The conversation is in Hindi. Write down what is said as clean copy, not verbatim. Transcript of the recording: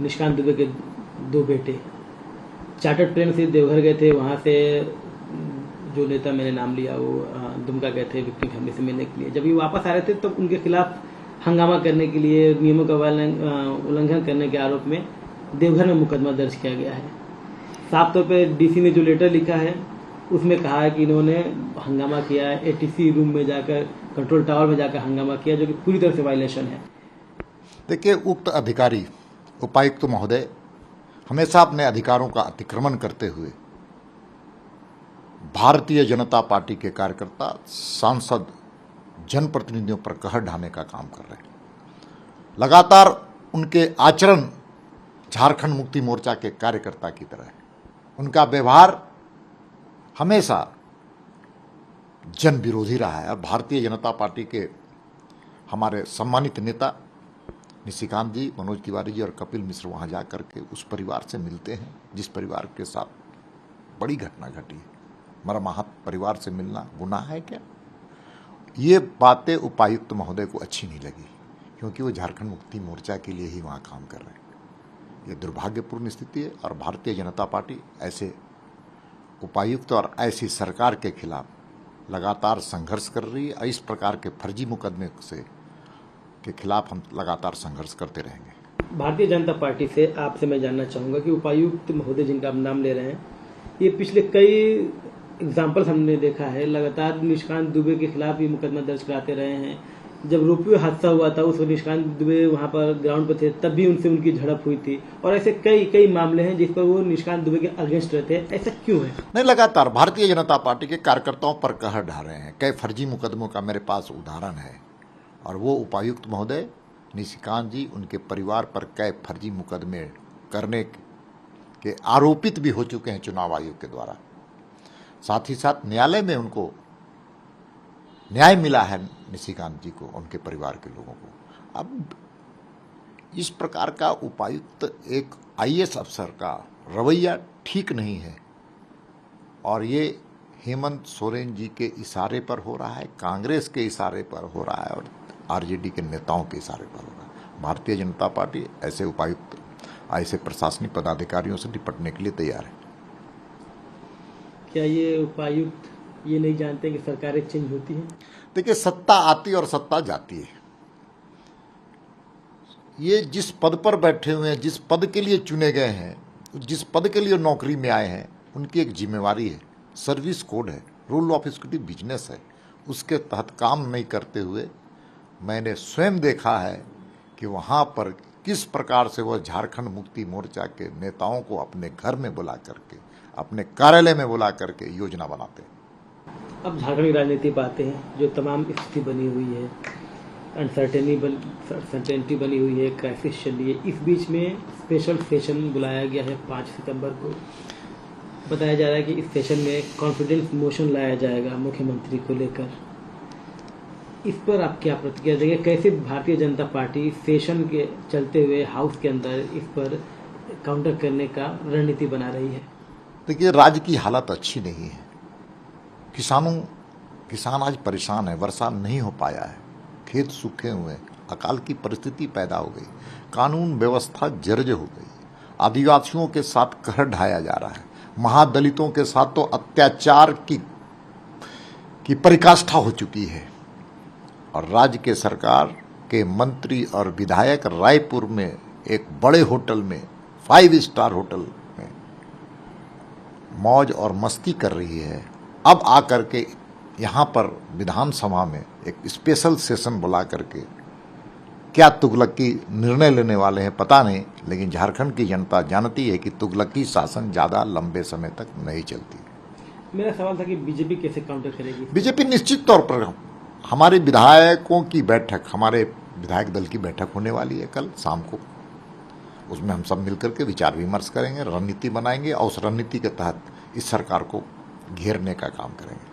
निशिकांत दुबे के 2 बेटे चार्टर्ड प्लेन से देवघर गए थे। वहाँ से जो नेता मैंने नाम लिया वो दुमका गए थे विक्टिम फैमिली से मिलने के लिए। जब ये वापस आ रहे थे तो उनके खिलाफ हंगामा करने के लिए, नियमों का उल्लंघन करने के आरोप में देवघर में मुकदमा दर्ज किया गया है। साफ तौर पे डीसी ने जो लेटर लिखा है उसमें कहा है कि इन्होंने हंगामा किया है, एटीसी रूम में जाकर, कंट्रोल टावर में जाकर हंगामा किया, जो कि पूरी तरह से वायलेशन है। देखिए, उक्त अधिकारी उपायुक्त महोदय हमेशा अपने अधिकारों का अतिक्रमण करते हुए भारतीय जनता पार्टी के कार्यकर्ता, सांसद, जनप्रतिनिधियों पर कहर ढाने का काम कर रहे हैं। लगातार उनके आचरण झारखंड मुक्ति मोर्चा के कार्यकर्ता की तरह है। उनका व्यवहार हमेशा जन विरोधी रहा है। और भारतीय जनता पार्टी के हमारे सम्मानित नेता निशिकांत जी, मनोज तिवारी जी और कपिल मिश्र वहाँ जा कर के उस परिवार से मिलते हैं जिस परिवार के साथ बड़ी घटना घटी है। मर्माहत परिवार से मिलना गुनाह है क्या? ये बातें उपायुक्त महोदय को अच्छी नहीं लगी, क्योंकि वो झारखंड मुक्ति मोर्चा के लिए ही वहाँ काम कर रहे हैं। ये दुर्भाग्यपूर्ण स्थिति है और भारतीय जनता पार्टी ऐसे उपायुक्त और ऐसी सरकार के खिलाफ लगातार संघर्ष कर रही है। इस प्रकार के फर्जी मुकदमे के खिलाफ हम लगातार संघर्ष करते रहेंगे। भारतीय जनता पार्टी से आपसे मैं जानना चाहूँगा कि उपायुक्त महोदय जिनका आप नाम ले रहे हैं, ये पिछले कई एग्जाम्पल्स हमने देखा है, लगातार निशिकांत दुबे के खिलाफ ये मुकदमा दर्ज कराते रहे हैं। जब रोपवे हादसा हुआ था उस वक्त निशिकांत दुबे वहाँ पर ग्राउंड पर थे, तब भी उनसे उनकी झड़प हुई थी। और ऐसे कई मामले हैं जिस पर वो निशिकांत दुबे के अगेंस्ट रहते हैं। ऐसा क्यों है? नहीं, लगातार भारतीय जनता पार्टी के कार्यकर्ताओं पर कहर ढा रहे हैं। कई फर्जी मुकदमों का मेरे पास उदाहरण है और वो उपायुक्त महोदय निशिकांत जी, उनके परिवार पर कई फर्जी मुकदमे करने के आरोपित भी हो चुके हैं चुनाव आयोग के द्वारा। साथ ही साथ न्यायालय में उनको न्याय मिला है, निशिकांत जी को, उनके परिवार के लोगों को। अब इस प्रकार का उपायुक्त एक आईएएस अफसर का रवैया ठीक नहीं है और ये हेमंत सोरेन जी के इशारे पर हो रहा है, कांग्रेस के इशारे पर हो रहा है और आरजेडी के नेताओं के इशारे पर हो रहा है। भारतीय जनता पार्टी ऐसे उपायुक्त, ऐसे प्रशासनिक पदाधिकारियों से निपटने के लिए तैयार है। क्या ये उपायुक्त ये नहीं जानते कि सरकारें चेंज होती हैं? देखिए, सत्ता आती और सत्ता जाती है। ये जिस पद पर बैठे हुए हैं, जिस पद के लिए चुने गए हैं, जिस पद के लिए नौकरी में आए हैं, उनकी एक जिम्मेवारी है, सर्विस कोड है, रूल ऑफ एक्जीक्यूटिव बिजनेस है। उसके तहत काम नहीं करते हुए मैंने स्वयं देखा है कि वहाँ पर किस प्रकार से वह झारखंड मुक्ति मोर्चा के नेताओं को अपने घर में बुला करके, अपने कार्यालय में बुला करके योजना बनाते हैं। अब झारखंड की राजनीति पर आते हैं, जो तमाम स्थिति बनी हुई है, अनसर्टेनिटी बनी हुई है, क्राइसिस चल रही है। इस बीच में स्पेशल सेशन बुलाया गया है 5 सितंबर को। बताया जा रहा है कि इस सेशन में कॉन्फिडेंस मोशन लाया जाएगा मुख्यमंत्री को लेकर। इस पर आप क्या प्रतिक्रिया देंगे? कैसे भारतीय जनता पार्टी सेशन के चलते हुए हाउस के अंदर इस पर काउंटर करने का रणनीति बना रही है? देखिए, राज्य की हालत अच्छी नहीं है। किसान आज परेशान है, वर्षा नहीं हो पाया है, खेत सूखे हुए, अकाल की परिस्थिति पैदा हो गई, कानून व्यवस्था जर्जर हो गई, आदिवासियों के साथ कहर ढाया जा रहा है, महादलितों के साथ तो अत्याचार की पराकाष्ठा हो चुकी है। और राज्य के सरकार के मंत्री और विधायक रायपुर में एक बड़े होटल में, 5 स्टार होटल में मौज और मस्ती कर रही है। अब आकर के यहाँ पर विधानसभा में एक स्पेशल सेशन बुला करके क्या तुगलकी निर्णय लेने वाले हैं पता नहीं, लेकिन झारखंड की जनता जानती है कि तुगलकी शासन ज़्यादा लंबे समय तक नहीं चलती। मेरा सवाल था कि बीजेपी कैसे काउंटर करेगी? बीजेपी निश्चित तौर पर, हमारे विधायकों की बैठक, हमारे विधायक दल की बैठक होने वाली है कल शाम को। उसमें हम सब मिलकर के विचार विमर्श करेंगे, रणनीति बनाएंगे और उस रणनीति के तहत इस सरकार को घेरने का काम करेंगे।